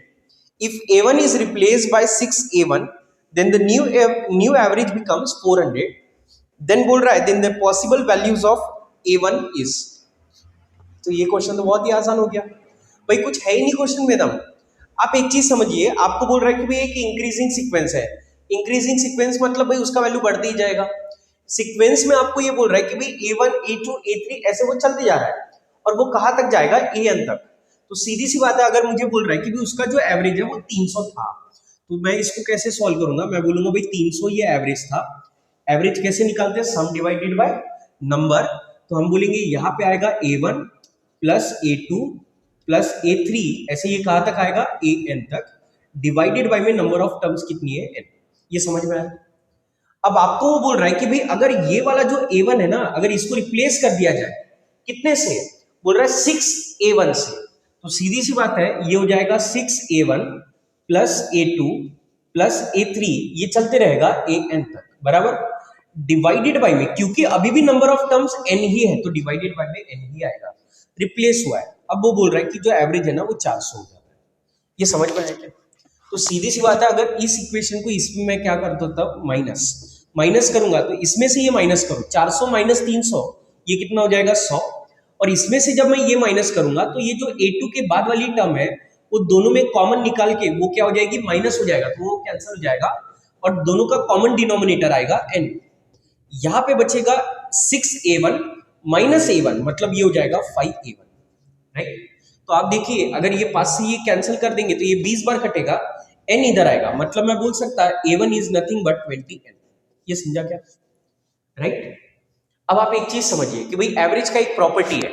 If a1 is replaced by 6a1, then the new average becomes 400. Then बोल रहा है then the possible values of a1 is। तो ये question तो बहुत ही आसान हो गया भाई, कुछ है ही नहीं क्वेश्चन में दम। आप एक चीज समझिए, आपको बोल रहा है कि भाई एक इंक्रीजिंग सीक्वेंस है। इंक्रीजिंग सीक्वेंस मतलब भाई उसका वैल्यू बढ़ते ही जाएगा। सीक्वेंस में आपको ये बोल रहा है कि भाई a1 a2 a3 ऐसे वो चलते जा रहा है, और वो कहाँ तक जाएगा, an तक। तो सीधी सी बात है, अगर मुझे बोल रहा है कि भाई उसका जो एवरेज है वो 300 था, तो मैं इसको कैसे सॉल्व करूंगा, मैं बोलूंगा भाई 300 ये एवरेज था। एवरेज कैसे निकालते हैं, सम डिवाइडेड बाय नंबर। तो हम बोलेंगे यहाँ पे आएगा a1 plus a2 plus a3, ऐसे ये कहाँ तक आएगा an तक, डिवाइडेड बाय में नंबर ऑफ टर्म्स कितनी है n। ये समझ में आया। अब आपको वो बोल रहा है कि भाई अगर ये वाला जो a1 है ना, अगर इसको रिप्लेस कर दिया जाए कितने से, बोल रहा है 6a1 से। तो सीधी सी बात है, ये हो जाएगा 6a1 plus a2 plus a3, ये चलते रहेगा an तक, बराबर। डिवाइडेड बाय में, क्योंकि अभी भी नंबर ऑफ टर्म्स n ही है, तो डिवाइडेड बाय में n ही आएगा, रिप्लेस हुआ है। अब वो बोल रहा है कि जो एवरेज है ना वो 400 हो जाता है। ये समझ में आया क्या? तो सीधी सी बात है, अगर इस इक्वेशन को इसमें मैं क्या कर देता हूं, माइनस करूंगा, तो इसमें से ये माइनस करूं, 400 माइनस 300 ये कितना हो जाएगा 100। और इसमें से जब मैं ये माइनस करूंगा तो ये जो a2 के बाद वाली टर्म है वो दोनों में कॉमन निकाल के वो क्या हो जाएगी, माइनस हो जाएगा, तो वो कैंसिल हो जाएगा और दोनों का कॉमन डिनोमिनेटर आएगा n। यहां पे बचेगा 6a1 माइनस a1, मतलब ये हो जाएगा 5a1, राइट। तो आप देखिए, अगर ये पास से ये कैंसिल कर देंगे तो ये 20 बार कटेगा, n इधर आएगा, मतलब मैं बोल सकता है a1 is nothing but 20n। ये समझा क्या, राइट। अब आप एक चीज समझिए कि भाई एवरेज का एक प्रॉपर्टी है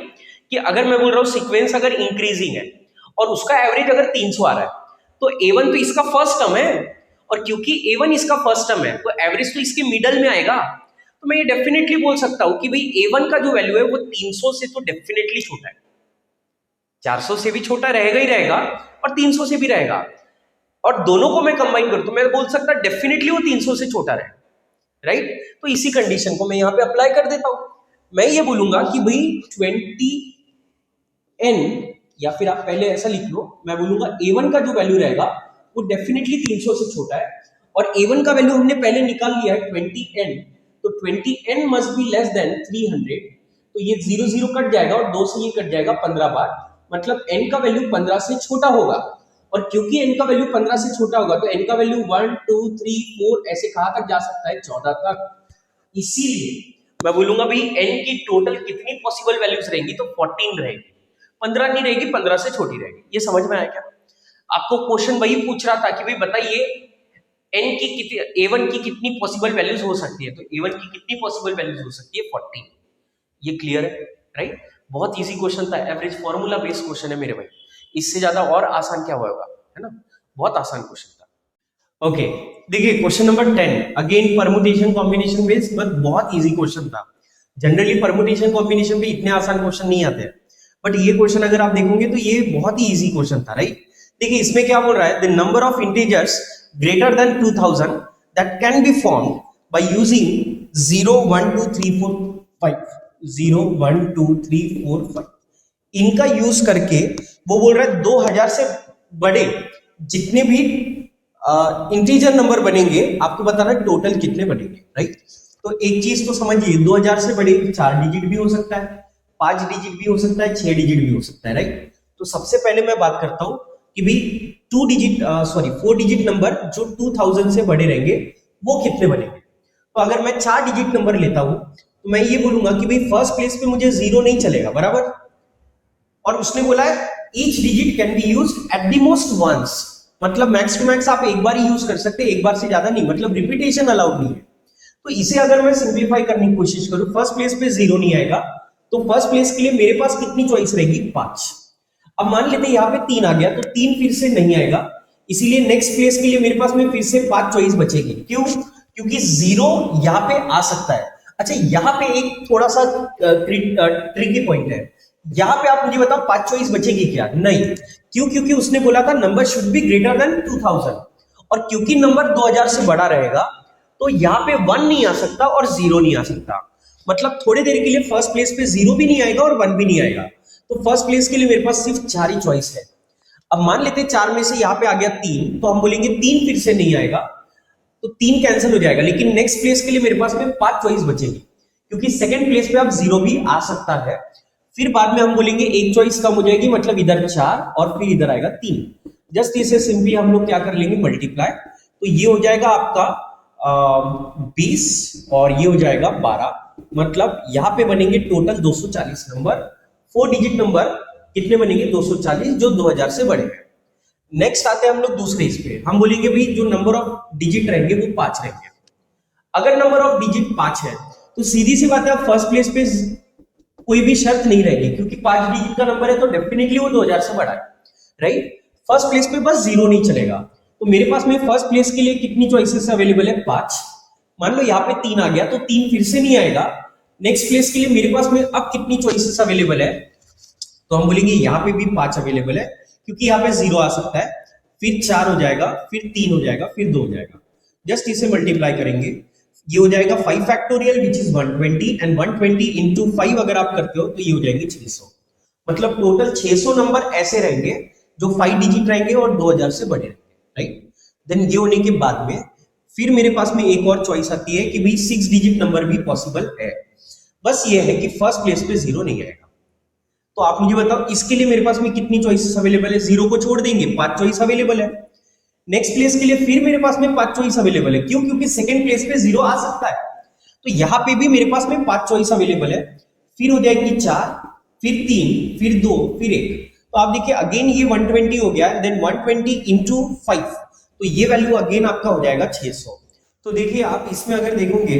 कि अगर मैं बोल रहा हूं सीक्वेंस अगर इंक्रीजिंग है और उसका एवरेज अगर 300 आ रहा है, तो a1 तो इसका फर्स्ट टर्म है, और क्योंकि a1 इसका फर्स्ट टर्म है तो एवरेज तो इसके मिडल में आएगा। तो मैं ये डेफिनेटली बोल सकता हूं कि भाई a1 का जो वैल्यू है वो 300 से तो डेफिनेटली छोटा है, 400 से भी छोटा रहेगा ही रहेगा और 300 से भी रहेगा, और दोनों को मैं कंबाइन करूं तो मैं बोल सकता डेफिनेटली वो 300 से छोटा रहेगा, राइट। तो इसी कंडीशन को मैं यहां पे अप्लाई कर देता हूं। मैं ये बोलूंगा कि भाई 20n, या फिर आप पहले ऐसा लिख लो, मैं बोलूंगा a1 का जो वैल्यू रहेगा वो डेफिनेटली 300 से छोटा है, और a1 का वैल्यू हमने पहले निकाल लिया है 20n, तो 20n must be less than 300। तो ये 0 0 कट जाएगा और 2 से ये कट जाएगा 15 बार, मतलब n का वैल्यू 15 से छोटा होगा, और क्योंकि n का वैल्यू 15 से छोटा होगा तो n का वैल्यू 1 2 3 4 ऐसे कहां तक जा सकता है, 14 तक। इसीलिए मैं बोलूंगा भाई n की टोटल कितनी पॉसिबल वैल्यूज रहेंगी, तो 14 रहेगी, 15 नहीं रहेगी, 15 से छोटी रहेगी। ये समझ में आया क्या? आपको क्वेश्चन वही पूछ रहा था कि भाई बताइए n की कितनी, a1 की कितनी पॉसिबल वैल्यूज हो सकती है, तो a1 की कितनी पॉसिबल वैल्यूज हो सकती है, 14। ये क्लियर है, राइट। बहुत इजी क्वेश्चन था, एवरेज फॉर्मूला बेस्ड क्वेश्चन है मेरे भाई, इससे ज्यादा और आसान क्या होगा, है ना, बहुत आसान क्वेश्चन था। ओके, देखिए question number 10 again permutation combination based, but बहुत इजी क्वेश्चन था। जनरली परमुटेशन कॉम्बिनेशन पे इतने आसान क्वेश्चन नहीं आते हैं, बट ये क्वेश्चन अगर आप देखोगे तो ये बहुत ही इजी क्वेश्चन था, राइट। देखिए इसमें क्या बोल रहा है, the number of integers greater than 2000 that can be formed by using 0 1 2 3 4 5 0 1 2 3 4 5, इनका यूज करके वो बोल रहा है 2000 से बड़े जितने भी इंटीजर नंबर बनेंगे आपको बताना टोटल कितने बनेंगे, राइट। तो एक चीज तो समझिए, 2000 से बड़े 4 डिजिट भी हो सकता है, 5 डिजिट भी हो सकता है, 6 डिजिट भी हो सकता है, राइट। तो सबसे पहले मैं बात करता हूं कि भाई 4 डिजिट नंबर जो 2000 से बड़े रहेंगे वो कितने बनेंगे। तो अगर मैं 4 डिजिट नंबर लेता हूं तो मैं ये बोलूंगा कि भाई फर्स्ट प्लेस पे मुझे 0 नहीं चलेगा, बराबर। और उसने बोला है each digit can be used at the most once, मतलब मैक्स टू मैक्स आप एक बार ही यूज कर सकते हैं, एक बार से ज्यादा नहीं, मतलब रिपीटेशन अलाउड नहीं है। तो इसे अगर मैं सिंप्लीफाई करने की कोशिश करूं, फर्स्ट प्लेस पे जीरो नहीं आएगा, तो फर्स्ट प्लेस के लिए मेरे पास कितनी चॉइस रहेगी, 5। अब मान लेते हैं यहाँ पे 3 आ गया, तो 3 फिर से नहीं आएगा, इसीलिए नेक्स्ट प्लेस के लिए मेरे पास में फिर से 5 चॉइस बचेगी। क्यों? क्योंकि जीरो यहाँ पे आ सकता है। अच्छा, यहाँ पे एक थोड़ा सा ट्रिकी पॉइंट है, यहाँ पे आप मुझे बताओ 5 चॉइस बचेगी क्या? नहीं। क्यों? क्योंकि उसने बोला था number should be greater than 2000, और क्योंकि नंबर 2000 से बड़ा रहेगा तो यहाँ पे 1 नहीं आ सकता और 0 नहीं आ सकता। मतलब थोड़ी देर के लिए फर्स्ट प्लेस पे 0 भी नहीं आएगा और 1 भी नहीं आएगा। तो फर्स्ट प्लेस के लिए मेरे पास सिर्फ 4 ही चॉइस है। अब मान लेते हैं 4 में से यहाँ पे आ गया 3, तो हम बोलेंगे 3 फिर से नहीं आएगा, तो 3 कैंसिल हो जाएगा, लेकिन नेक्स्ट प्लेस के लिए मेरे पास में 5 चॉइस बचेगी, क्योंकि सेकंड प्लेस पे अब 0 भी आ सकता है। फिर बाद में हम बोलेंगे एक चॉइस कम हो जाएगी, मतलब इधर 4 और फिर इधर आएगा 3। जस्ट इसे सिंपली हम लोग क्या कर लेंगे, मल्टीप्लाई। तो ये हो जाएगा आपका 20 और ये हो जाएगा 12, मतलब यहाँ पे बनेंगे टोटल 240 नंबर। 4 डिजिट नंबर कितने बनेंगे, 240, जो 2000 से बड़े हैं। नेक्स्ट आते हैं हम लोग दूसरे इस पे, हम बोलेंगे भाई जो नंबर ऑफ डिजिट रहेंगे वो 5 रहेंगे। अगर नंबर ऑफ डिजिट 5 है तो सीधी सी बात है, फर्स्ट प्लेस पे कोई भी शर्त नहीं रहेगी, क्योंकि 5 डिजिट का नंबर है तो डेफिनेटली वो 2000 से बड़ा है, राइट। फर्स्ट प्लेस पे बस 0 नहीं चलेगा। तो मेरे पास में फर्स्ट प्लेस के लिए कितनी चॉइसेस अवेलेबल है, 5। मान लो यहाँ पे 3 आ गया, तो 3 फिर से नहीं आएगा। नेक्स्ट प्लेस के लिए मेरे पास में अब कितनी चॉइसेस अवेलेबल है, तो हम बोलेंगे यहाँ पे भी 5 अवेलेबल है, क्योंकि यहाँ पे 0 आ सकता है। फिर 4 हो जाएगा, फिर 3 हो जाएगा, फिर 2 हो जाएगा। जस्ट इसे मल्टीप्लाई करेंगे, ये हो जाएगा 5 factorial which is 120, and 120 into 5 अगर आप करते हो तो ये हो जाएंगे 600। मतलब टोटल 600 नंबर ऐसे रहेंगे जो 5 डिजिट रहेंगे और 2000 से बड़े रहेंगे, राइट। देन ये होने के बाद में फिर मेरे पास में एक और चॉइस आती है कि भाई 6 डिजिट नंबर भी पॉसिबल है। बस ये है कि फर्स्ट प्लेस पे 0 नहीं आएगा। तो आप मुझे बताओ इसके लिए मेरे पास में कितनी चॉइसेस अवेलेबल है, 0 को छोड़ देंगे, 5 चॉइस अवेलेबल है। नेक्स्ट प्लेस के लिए फिर मेरे पास में 5 चॉइस अवेलेबल है। क्यों? क्योंकि सेकंड प्लेस पे 0 आ सकता है। तो यहां पे भी मेरे पास में 5 चॉइस अवेलेबल है। फिर हो जाएगी 4, फिर 3, फिर 2, फिर 1। तो आप देखिए अगेन ये 120 हो गया, देन 120 इंटू 5, तो ये वैल्यू अगेन आपका हो जाएगा 600। तो देखिए आप इसमें अगर देखोगे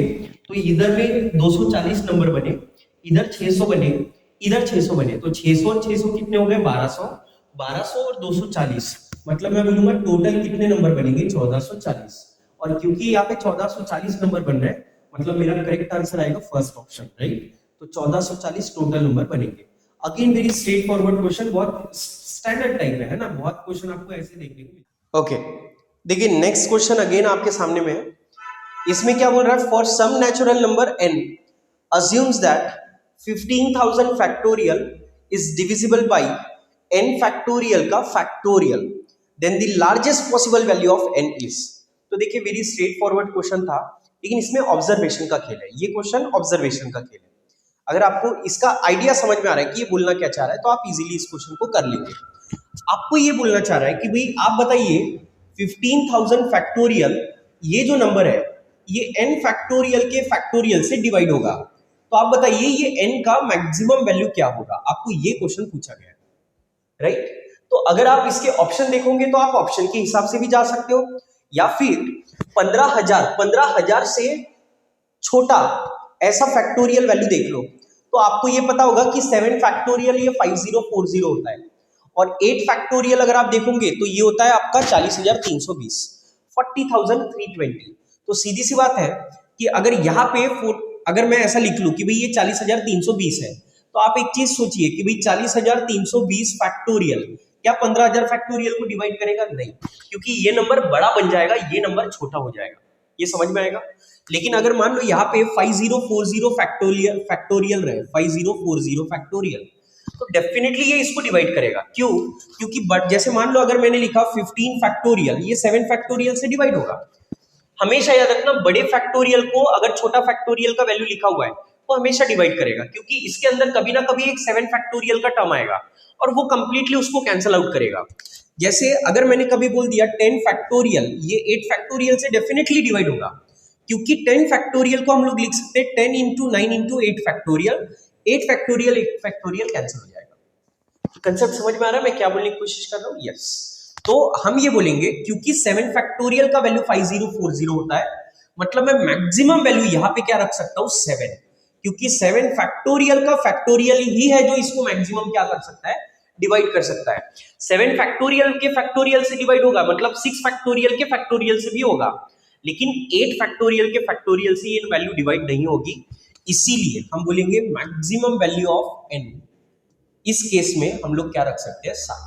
तो इधर में 240 नंबर बने, इधर 600 बने, इधर 600 बने, तो 600 और 600 कितने हो गए, 1200। 1200 और 240, मतलब मैं बोलूंगा टोटल कितने नंबर बनेंगे, 1440। और क्योंकि यहाँ पे 1440 नंबर बन रहे हैं, मतलब मेरा करेक्ट आंसर आएगा फर्स्ट ऑप्शन, राइट। तो 1440 टोटल नंबर बनेंगे। Again very straight forward question, बहुत स्टैंडर्ड टाइप है ना, बहुत क्वेश्चन आपको ऐसे देखने को मिलेगा। ओके, देखिए नेक्स्ट क्वेश्चन अगेन आपके सामने में है। इसमें क्या बोल रहा है, for some natural number n assumes that 15,000 factorial is divisible by n factorial का factorial, then the largest possible value of n is. तो देखिए वेरी स्ट्रेट फॉरवर्ड क्वेश्चन था, लेकिन इसमें ऑब्जर्वेशन का खेल है। ये क्वेश्चन ऑब्जर्वेशन का खेल है। अगर आपको इसका आइडिया समझ में आ रहा है कि ये बोलना क्या चाह रहा है, तो आप इजीली इस क्वेश्चन को कर लेंगे। आपको ये बोलना चाह रहा है कि भाई आप बताइए 15,000 फैक्टोरियल, ये जो नंबर है ये n फैक्टोरियल के फैक्टोरियल से डिवाइड होगा, तो आप बताइए ये n का मैक्सिमम वैल्यू क्या होगा। आपको ये क्वेश्चन पूछा गया है, राइट। तो अगर आप इसके ऑप्शन देखोगे तो आप ऑप्शन के हिसाब से भी जा सकते हो, या फिर 15,000 से छोटा ऐसा फैक्टोरियल वैल्यू देख लो, तो आपको ये पता होगा कि 7 फैक्टोरियल ये 5040 होता है, और 8 फैक्टोरियल अगर आप देखोगे तो ये होता है आपका 40,320, 40,320। तो सीधी सी बात है कि अगर यहाँ पे अगर मैं ऐसा लिख लूं कि भाई ये 40,320 है, तो आप एक चीज सोचिए कि भाई 40,320 फैक्टोरियल क्या 15,000 फैक्टोरियल को डिवाइड करेगा? नहीं, क्योंकि ये नंबर बड़ा बन जाएगा, ये नंबर छोटा हो जाएगा। ये समझ में आएगा। लेकिन अगर मान लो यहाँ पे 5040 फैक्टोरियल रहे, 5040 फैक्टोरियल, तो डेफिनेटली ये इसको डिवाइड करेगा। क्यों? क्योंकि जैसे मान लो अगर मैंने लिखा 15 फैक्टोरियल, ये 7 फैक्टोरियल से डिवाइड होगा। हमेशा याद रखना, बड़े फैक्टोरियल को अगर छोटा फैक्टोरियल का वैल्यू लिखा हुआ है तो हमेशा डिवाइड करेगा, क्योंकि इसके अंदर कभी ना कभी एक 7 फैक्टोरियल का टर्म आएगा और वो कंप्लीटली उसको कैंसिल आउट करेगा। जैसे अगर मैंने कभी बोल दिया 10 फैक्टोरियल, ये 8 फैक्टोरियल से डेफिनेटली डिवाइड होगा, क्योंकि 10 फैक्टोरियल को हम लोग लिख सकते हैं 10 into 9 into 8 factorial, 8 factorial 8 factorial cancel हो जाएगा। कंसेप्ट समझ में आ रहा है मैं क्या बोलने की कोशिश कर रहा हूँ? यस। तो हम ये बोलेंगे क्योंकि 7 फैक्टोरियल का वैल्यू 5040 होता है, मतलब मैं मैक्सिमम वैल्यू यहां पे क्या रख सकता हूं 7, क्योंकि 7 फैक्टोरियल का फैक्टोरियल ही है जो इसको मैक्सिमम क्या कर सकता है, डिवाइड कर सकता है। 7 फैक्टोरियल के फैक्टोरियल से डिवाइड होगा, मतलब 6 फैक्टोरियल के फैक्टोरियल से भी होगा, लेकिन 8 फैक्टोरियल के फैक्टोरियल से ये वैल्यू डिवाइड नहीं होगी, इसीलिए हम बोलेंगे मैक्सिमम वैल्यू ऑफ n। इस केस में हम लोग क्या रख सकते हैं 7।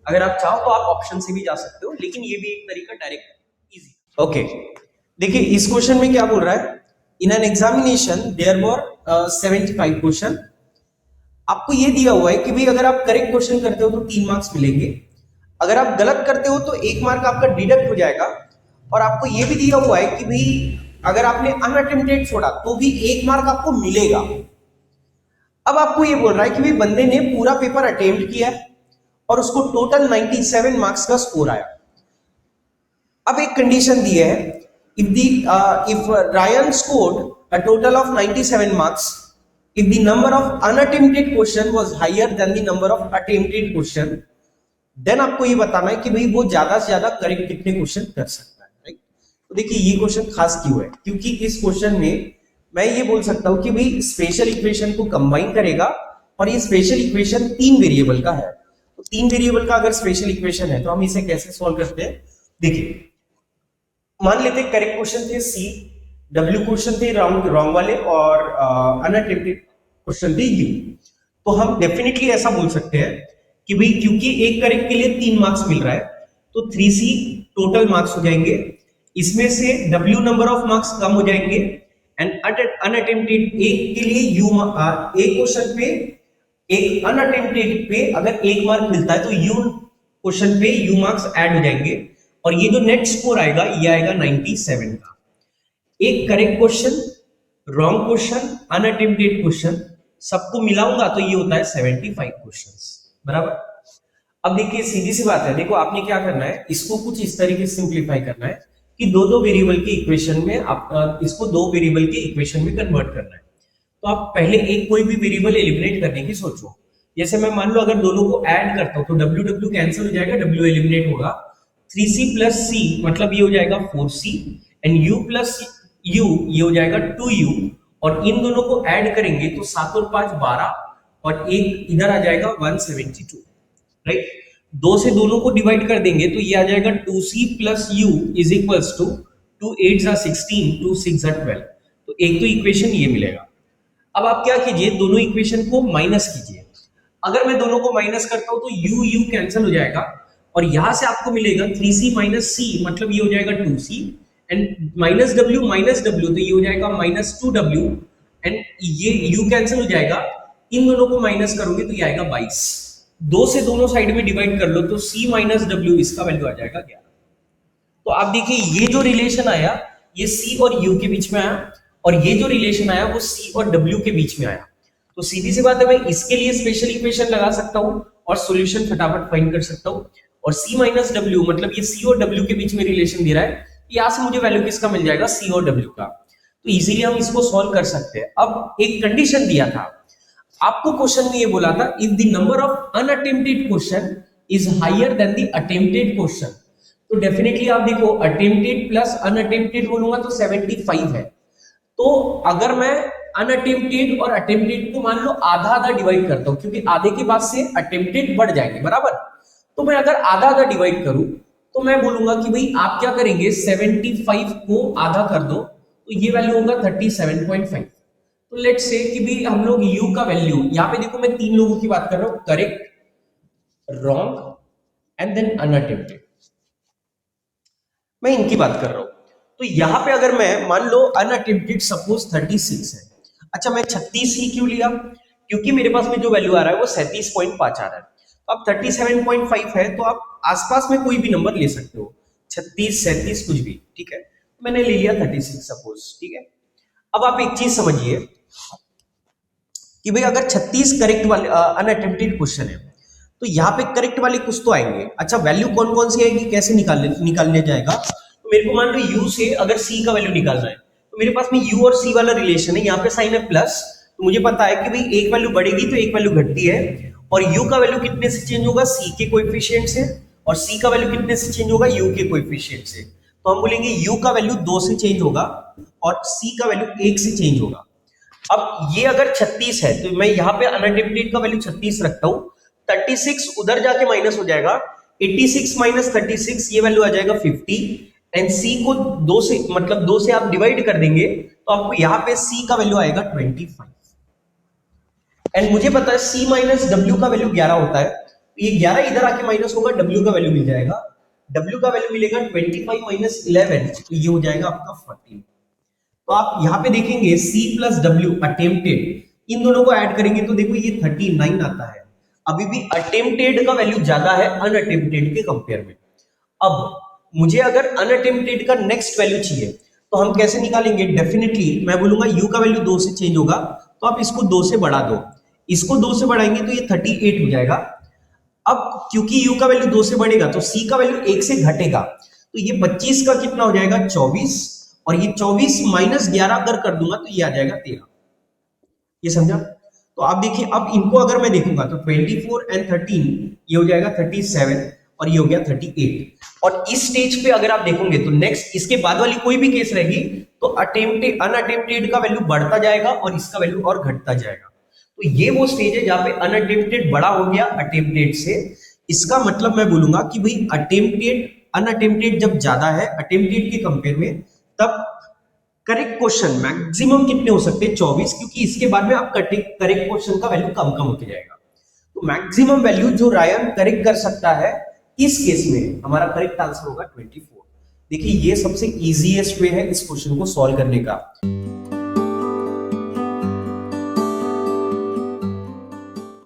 अगर आप चाहो तो आप ऑप्शन से भी जा सकते हो, लेकिन ये भी एक तरीका डायरेक्ट इजी। ओके, देखिए इस क्वेश्चन में क्या बोल रहा है, in an examination there were 75 question. आपको ये दिया हुआ है कि भाई अगर आप करेक्ट क्वेश्चन करते हो तो 3 मार्क्स मिलेंगे, अगर आप गलत करते हो तो 1 मार्क आपका डिडक्ट हो जाएगा, और आपको ये भी दिया हुआ है कि भाई अगर आपने अनअटेम्प्टेड छोड़ा तो भी 1 मार्क आपको मिलेगा। अब आपको ये बोल रहा है कि भाई बंदे ने पूरा पेपर अटेम्प्ट किया और उसको टोटल 97 मार्क्स का स्कोर आया। अब एक कंडीशन दी है, if Ryan scored a total of 97 marks, if the number of unattempted question was higher than the number of attempted question, then आपको ये बताना है कि भाई वो ज्यादा से ज्यादा करेक्ट कितने क्वेश्चन कर सकता है, राइट। तो देखिए ये क्वेश्चन खास क्यों है, क्योंकि इस क्वेश्चन में मैं ये बोल सकता हूं कि भाई स्पेशल इक्वेशन को कंबाइन करेगा, और ये स्पेशल इक्वेशन 3 वेरिएबल का है। तो 3 वेरिएबल का अगर स्पेशल इक्वेशन है तो हम इसे कैसे सॉल्व करते हैं, देखिए मान लेते हैं करेक्ट क्वेश्चन थे सी, डब्ल्यू क्वेश्चन थे रॉन्ग वाले, और अनअटेम्प्टेड क्वेश्चन थे यू। तो हम डेफिनेटली ऐसा बोल सकते हैं कि भाई क्योंकि एक करेक्ट के लिए 3 मार्क्स मिल रहा है तो 3C टोटल मार्क्स हो जाएंगे, इसमें से W नंबर ऑफ मार्क्स कम हो जाएंगे, एंड अनअटेम्प्टेड एक के लिए यू एक क्वेश्चन पे एक अनअटेम्प्टेड पे अगर 1 मार्क मिलता है तो यू क्वेश्चन पे यू मार्क्स ऐड हो जाएंगे, और ये जो नेट स्कोर आएगा ये आएगा 97 का। एक correct question, wrong question, unattempted question सबको मिलाऊंगा तो ये होता है 75 क्वेश्चंस, बराबर। अब देखिए सीधी सी बात है, देखो आपने क्या करना है, इसको कुछ इस तरीके से सिंप्लीफाई करना है कि दो वेरिएबल के इक्वेशन में आप इसको 2 वेरिएबल के इक्वेशन में कन्वर्ट करना है। तो आप पहले एक कोई भी वेरिएबल एलिमिनेट करने की सोचो। जैसे मैं मान लो अगर दोनों को ऐड करता हूं तो W कैंसिल हो जाएगा, W एलिमिनेट होगा, 3C प्लस C मतलब ये हो जाएगा 4C, and U plus U ये हो जाएगा 2U, और इन दोनों को ऐड करेंगे तो 7 और 5 12, और एक इधर आ जाएगा 172, राइट। 2 से दोनों को डिवाइड कर देंगे तो ये आ जाएगा 2C plus U is equals to 2 8 16, 2 6 12। तो एक तो इक्वेशन ये मिलेगा। अब आप क्या कीजिए, दोनों इक्वेशन को माइनस कीजिए। अगर मैं दोनों को माइनस करता हूं तो U कैंसिल हो जाएगा, और यहां से आपको मिलेगा 3C माइनस C मतलब ये हो जाएगा 2C, एंड माइनस W तो ये हो जाएगा माइनस 2W, एंड ये U कैंसिल हो जाएगा, इन दोनों को माइनस करोगे तो ये आएगा 22। 2 से दोनों साइड में डिवाइड कर लो तो C माइनस W इसका वैल्यू आ जाएगा 11। तो आप देखिए ये जो रिलेशन आया ये C और U के बीच में आया, और ये जो रिलेशन आया वो C और W के बीच में आया। तो सीधी सी बात है, मैं इसके लिए स्पेशल इक्वेशन लगा सकता हूं और सॉल्यूशन फटाफट फाइंड कर सकता हूं, और C माइनस W मतलब ये C और W के बीच में रिलेशन दे रहा है, यहां से मुझे वैल्यू किसका मिल जाएगा, C और W का। तो इजीली हम इसको सॉल्व कर सकते हैं। अब एक कंडीशन दिया था आपको, क्वेश्चन में ये बोला था if the number of unattempted question is higher than the attempted question, तो डेफिनेटली आप देखो अटेम्प्टेड प्लस अनअटेम्प्टेड बोलूंगा तो 75 है। तो अगर मैं अनअटेम्प्टेड और अटेम्प्टेड को मान लो आधा आधा डिवाइड करता हूं, क्योंकि आधे के बाद से अटेम्प्टेड बढ़ जाएंगे, बराबर। तो मैं अगर आधा आधा डिवाइड करूं तो मैं बोलूंगा कि भाई आप क्या करेंगे, 75 को आधा कर दो तो ये वैल्यू होगा 37.5। तो लेट्स से कि भाई हम लोग U का वैल्यू, यहां पे देखो मैं 3 लोगों की बात कर रहा हूं, correct, wrong and then unattempted, मैं इनकी बात कर रहा हूं। तो यहां पे अगर मैं मान लो अनअटेम्प्टेड सपोज 36 है, अच्छा मैं 36 ही क्यों लिया, क्योंकि मेरे पास में जो वैल्यू आ रहा है वो 37.5 आ रहा है। तो अब 37.5 है तो आप आसपास में कोई भी नंबर ले सकते हो, 36 37 कुछ भी, ठीक है। मैंने ले लिया 36 सपोज, ठीक है। अब आप एक चीज समझिए कि भाई अगर 36 करेक्ट वाले अनअटेम्प्टेड क्वेश्चन है तो यहाँ पे करेक्ट वाले कुछ तो आएंगे। अच्छा वैल्यू कौन कौन सी आएगी, कैसे निकालने जाएगा, तो मेरे को मान लो U से अगर C का वैल्यू निकालना है तो मेरे पास में U और C वाला रिलेशन है, यहाँ पे साइन है प्लस, तो मुझे पता है कि भाई एक वैल्यू बढ़ेगी तो एक वैल्यू घटती है, और U का वैल्यू कितने से चेंज होगा, C के कोएफिशिएंट से, और सी का वैल्यू कितने से चेंज होगा, यू के कोएफिशिएंट से। तो हम बोलेंगे यू का वैल्यू 2 से चेंज होगा और सी का वैल्यू 1 से चेंज होगा। अब ये अगर 36 है तो मैं यहाँ पे अनअटेम्प्टेड का वैल्यू 36 रखता हूं, 36 उधर जाके माइनस हो जाएगा, 86 माइनस 36 ये वैल्यू आ जाएगा 50, एंड सी को 2 से मतलब 2 से आप डिवाइड कर देंगे तो आपको यहाँ पे सी का वैल्यू आएगा 25। एंड मुझे पता है सी माइनस डब्ल्यू का वैल्यू 11 होता है, तो ये 11 इधर आके माइनस होगा, डब्ल्यू का वैल्यू मिल जाएगा, डब्ल्यू का वैल्यू मिलेगा 25 माइनस 11, तो ये हो जाएगा आपका 14। तो आप यहां पे देखेंगे C प्लस डब्ल्यू अटेम्प्टेड, इन दोनों को ऐड करेंगे तो देखो ये 39 आता है। अभी भी अटेम्प्टेड का वैल्यू ज्यादा है अनअटेम्प्टेड के कंपेयर में। अब मुझे अगर अनअटेम्प्टेड का नेक्स्ट वैल्यू चाहिए तो हम कैसे निकालेंगे, डेफिनेटली मैं बोलूंगा u का वैल्यू 2 से चेंज होगा, तो आप इसको 2 से बढ़ा दो, इसको 2 से बढ़ाएंगे तो ये 38 हो जाएगा। अब क्योंकि u का वैल्यू 2 से बढ़ेगा तो c का वैल्यू 1 से घटेगा, तो ये 25 का कितना हो जाएगा 24, और ये 24 माइनस 11 अगर कर दूंगा तो ये आ जाएगा 13। ये समझा? तो आप देखिए अब इनको अगर मैं देखूंगा तो 24 एंड 13 ये हो जाएगा 37 और ये हो गया 38। और इस स्टेज पे अगर आप देखोगे तो नेक्स्ट इसके बाद वाली कोई भी केस रहेगी तो अटेम्प्टेड अनअटेम्प्टेड का वैल्यू बढ़ता जाएगा और इसका वैल्यू और घटता जाएगा। तो ये वो स्टेज है जहां पे अनअटेम्प्टेड बड़ा हो गया अटेम्प्टेड से। इसका मतलब मैं बोलूंगा कि भाई अटेम्प्टेड अनअटेम्प्टेड जब ज्यादा है अटेम्प्टेड के कंपेयर में, तब करेक्ट क्वेश्चन मैक्सिमम कितने हो सकते हैं 24, क्योंकि इसके बाद में आप करेक्ट क्वेश्चन का वैल्यू कम कम होते जाएगा। तो मैक्सिमम वैल्यू जो रायन करेक्ट कर सकता है इस केस में हमारा करेक्ट आंसर होगा 24। देखिए ये सबसे इजीएस्ट वे है इस क्वेश्चन को सॉल्व करने का।